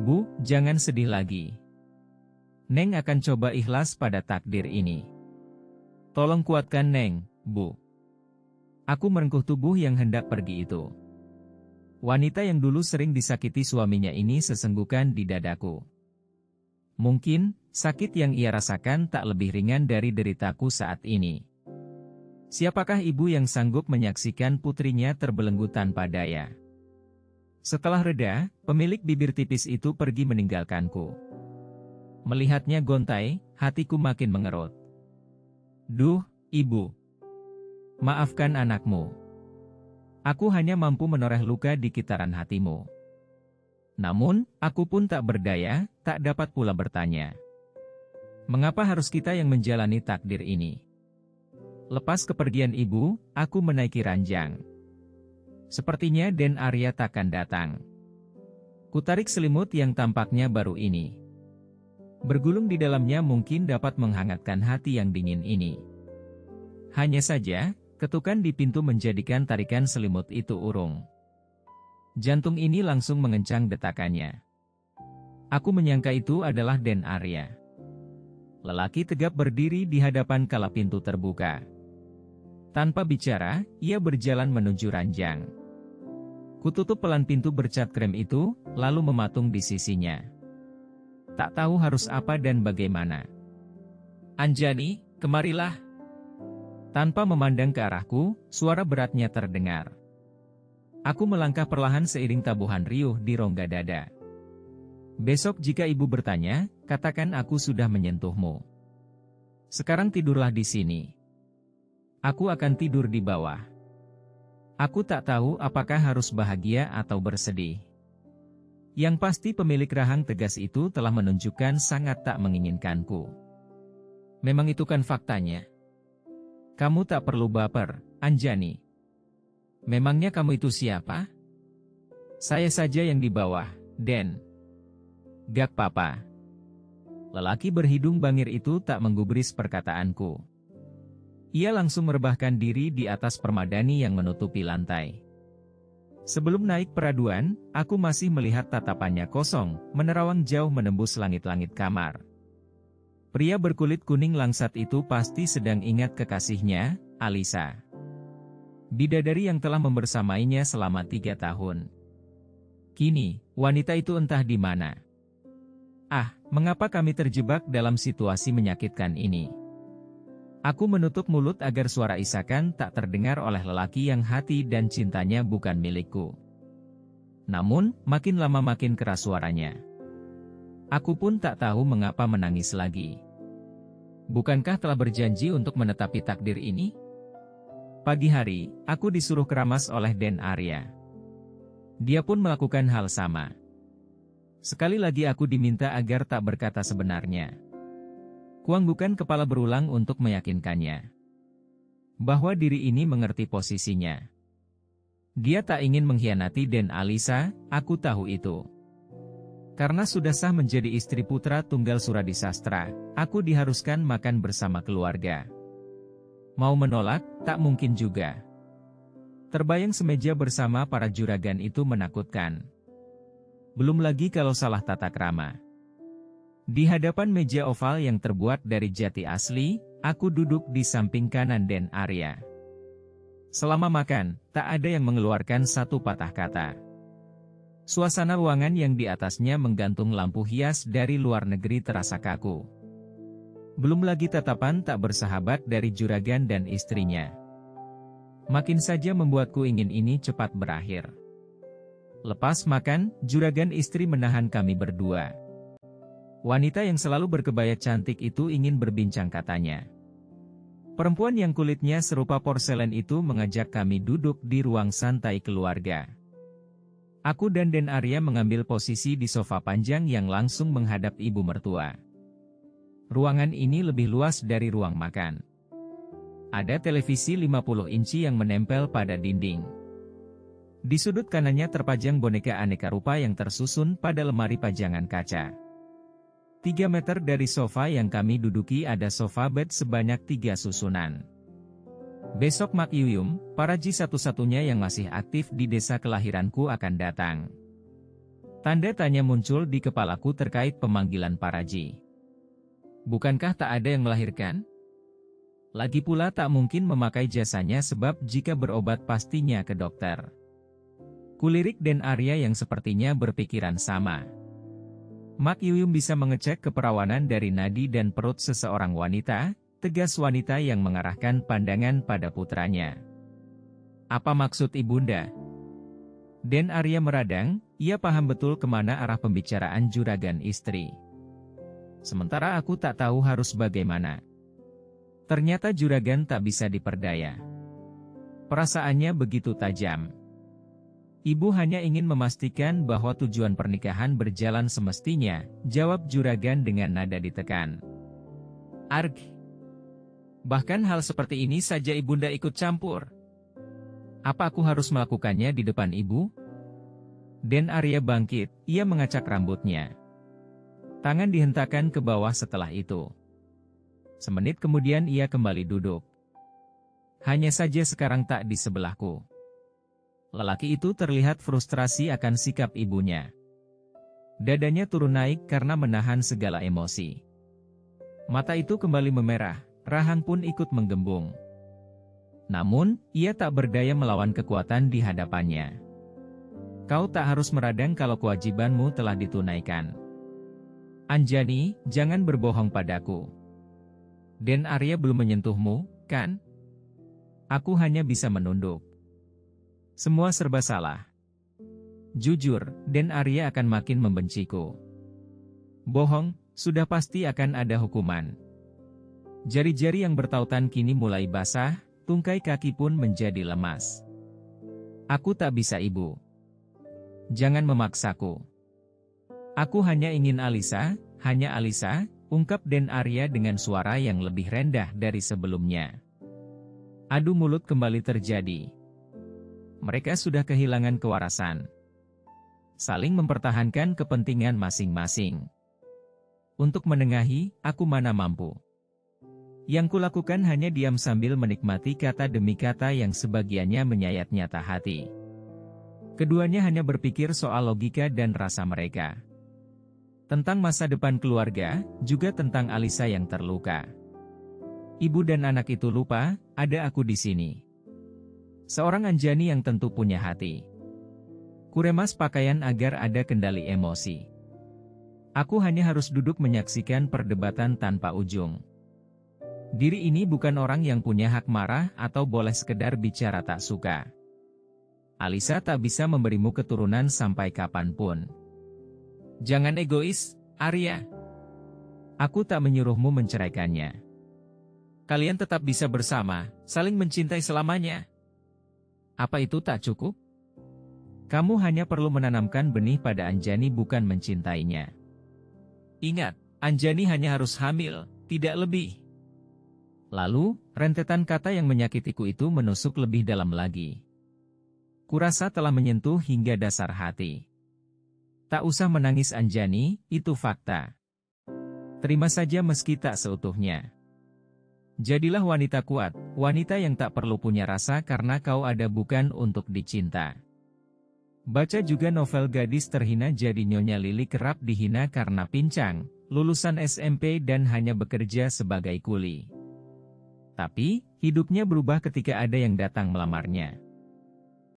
Bu, jangan sedih lagi. Neng akan coba ikhlas pada takdir ini. Tolong kuatkan Neng, Bu. Aku merengkuh tubuh yang hendak pergi itu. Wanita yang dulu sering disakiti suaminya ini sesenggukan di dadaku. Mungkin, sakit yang ia rasakan tak lebih ringan dari deritaku saat ini. Siapakah ibu yang sanggup menyaksikan putrinya terbelenggu tanpa daya? Setelah reda, pemilik bibir tipis itu pergi meninggalkanku. Melihatnya gontai, hatiku makin mengerut. Duh, ibu. Maafkan anakmu. Aku hanya mampu menoreh luka di kitaran hatimu. Namun, aku pun tak berdaya, tak dapat pula bertanya. Mengapa harus kita yang menjalani takdir ini? Lepas kepergian ibu, aku menaiki ranjang. Sepertinya Den Arya takkan datang. Kutarik selimut yang tampaknya baru ini. Bergulung di dalamnya mungkin dapat menghangatkan hati yang dingin ini. Hanya saja, ketukan di pintu menjadikan tarikan selimut itu urung. Jantung ini langsung mengencang detakannya. Aku menyangka itu adalah Den Arya. Lelaki tegap berdiri di hadapan kala pintu terbuka. Tanpa bicara, ia berjalan menuju ranjang. Kututup pelan pintu bercat krem itu, lalu mematung di sisinya. Tak tahu harus apa dan bagaimana. Anjani, kemarilah. Tanpa memandang ke arahku, suara beratnya terdengar. Aku melangkah perlahan seiring tabuhan riuh di rongga dada. Besok jika ibu bertanya, katakan aku sudah menyentuhmu. Sekarang tidurlah di sini. Aku akan tidur di bawah. Aku tak tahu apakah harus bahagia atau bersedih. Yang pasti pemilik rahang tegas itu telah menunjukkan sangat tak menginginkanku. Memang itu kan faktanya. Kamu tak perlu baper, Anjani. Memangnya kamu itu siapa? Saya saja yang di bawah, Den. Gak papa. Lelaki berhidung bangir itu tak menggubris perkataanku. Ia langsung merebahkan diri di atas permadani yang menutupi lantai. Sebelum naik peraduan, aku masih melihat tatapannya kosong, menerawang jauh menembus langit-langit kamar. Pria berkulit kuning langsat itu pasti sedang ingat kekasihnya, Alisa. Bidadari yang telah membersamainya selama 3 tahun. Kini, wanita itu entah di mana. Ah, mengapa kami terjebak dalam situasi menyakitkan ini? Aku menutup mulut agar suara isakan tak terdengar oleh lelaki yang hati dan cintanya bukan milikku. Namun, makin lama makin keras suaranya. Aku pun tak tahu mengapa menangis lagi. Bukankah telah berjanji untuk menetapi takdir ini? Pagi hari, aku disuruh keramas oleh Den Arya. Dia pun melakukan hal sama. Sekali lagi aku diminta agar tak berkata sebenarnya. Kuanggukan kepala berulang untuk meyakinkannya bahwa diri ini mengerti posisinya. Dia tak ingin mengkhianati Den Alisa, aku tahu itu. Karena sudah sah menjadi istri putra tunggal Suradisastra, aku diharuskan makan bersama keluarga. Mau menolak, tak mungkin juga. Terbayang semeja bersama para juragan itu menakutkan. Belum lagi kalau salah tata krama. Di hadapan meja oval yang terbuat dari jati asli, aku duduk di samping kanan Den Arya. Selama makan, tak ada yang mengeluarkan satu patah kata. Suasana ruangan yang di atasnya menggantung lampu hias dari luar negeri terasa kaku. Belum lagi tatapan tak bersahabat dari juragan dan istrinya. Makin saja membuatku ingin ini cepat berakhir. Lepas makan, juragan istri menahan kami berdua. Wanita yang selalu berkebaya cantik itu ingin berbincang katanya. Perempuan yang kulitnya serupa porselen itu mengajak kami duduk di ruang santai keluarga. Aku dan Den Arya mengambil posisi di sofa panjang yang langsung menghadap ibu mertua. Ruangan ini lebih luas dari ruang makan. Ada televisi 50 inci yang menempel pada dinding. Di sudut kanannya terpajang boneka aneka rupa yang tersusun pada lemari pajangan kaca. 3 meter dari sofa yang kami duduki ada sofa bed sebanyak 3 susunan. Besok Mak Yuyum, paraji satu-satunya yang masih aktif di desa kelahiranku akan datang. Tanda tanya muncul di kepalaku terkait pemanggilan Paraji. Bukankah tak ada yang melahirkan? Lagi pula tak mungkin memakai jasanya sebab jika berobat pastinya ke dokter. Kulirik Den Arya yang sepertinya berpikiran sama. Mak Yuyum bisa mengecek keperawanan dari nadi dan perut seseorang wanita, tegas wanita yang mengarahkan pandangan pada putranya. Apa maksud ibunda? Den Arya meradang, ia paham betul kemana arah pembicaraan juragan istri. Sementara aku tak tahu harus bagaimana. Ternyata juragan tak bisa diperdaya. Perasaannya begitu tajam. Ibu hanya ingin memastikan bahwa tujuan pernikahan berjalan semestinya, jawab juragan dengan nada ditekan. Arg. Bahkan hal seperti ini saja ibunda ikut campur. Apa aku harus melakukannya di depan ibu? Den Arya bangkit, ia mengacak rambutnya. Tangan dihentakkan ke bawah setelah itu. Semenit kemudian ia kembali duduk. Hanya saja sekarang tak di sebelahku. Lelaki itu terlihat frustrasi akan sikap ibunya. Dadanya turun naik karena menahan segala emosi. Mata itu kembali memerah, rahang pun ikut menggembung. Namun, ia tak berdaya melawan kekuatan di hadapannya. Kau tak harus meradang kalau kewajibanmu telah ditunaikan. Anjani, jangan berbohong padaku. Den Arya belum menyentuhmu, kan? Aku hanya bisa menunduk. Semua serba salah. Jujur, Den Arya akan makin membenciku. Bohong, sudah pasti akan ada hukuman. Jari-jari yang bertautan kini mulai basah, tungkai kaki pun menjadi lemas. Aku tak bisa ibu. Jangan memaksaku. Aku hanya ingin Alisa, hanya Alisa, ungkap Den Arya dengan suara yang lebih rendah dari sebelumnya. Adu mulut kembali terjadi. Mereka sudah kehilangan kewarasan. Saling mempertahankan kepentingan masing-masing. Untuk menengahi, aku mana mampu. Yang kulakukan hanya diam sambil menikmati kata demi kata yang sebagiannya menyayat nyata hati. Keduanya hanya berpikir soal logika dan rasa mereka. Tentang masa depan keluarga, juga tentang Alisa yang terluka. Ibu dan anak itu lupa, ada aku di sini. Seorang Anjani yang tentu punya hati. Kuremas pakaian agar ada kendali emosi. Aku hanya harus duduk menyaksikan perdebatan tanpa ujung. Diri ini bukan orang yang punya hak marah atau boleh sekedar bicara tak suka. Alisa tak bisa memberimu keturunan sampai kapanpun. Jangan egois, Arya. Aku tak menyuruhmu menceraikannya. Kalian tetap bisa bersama, saling mencintai selamanya. Apa itu tak cukup? Kamu hanya perlu menanamkan benih pada Anjani bukan mencintainya. Ingat, Anjani hanya harus hamil, tidak lebih. Lalu, rentetan kata yang menyakitiku itu menusuk lebih dalam lagi. Kurasa telah menyentuh hingga dasar hati. Tak usah menangis Anjani, itu fakta. Terima saja meski tak seutuhnya. Jadilah wanita kuat, wanita yang tak perlu punya rasa karena kau ada bukan untuk dicinta. Baca juga novel gadis terhina jadi Nyonya Lili kerap dihina karena pincang, lulusan SMP dan hanya bekerja sebagai kuli. Tapi, hidupnya berubah ketika ada yang datang melamarnya.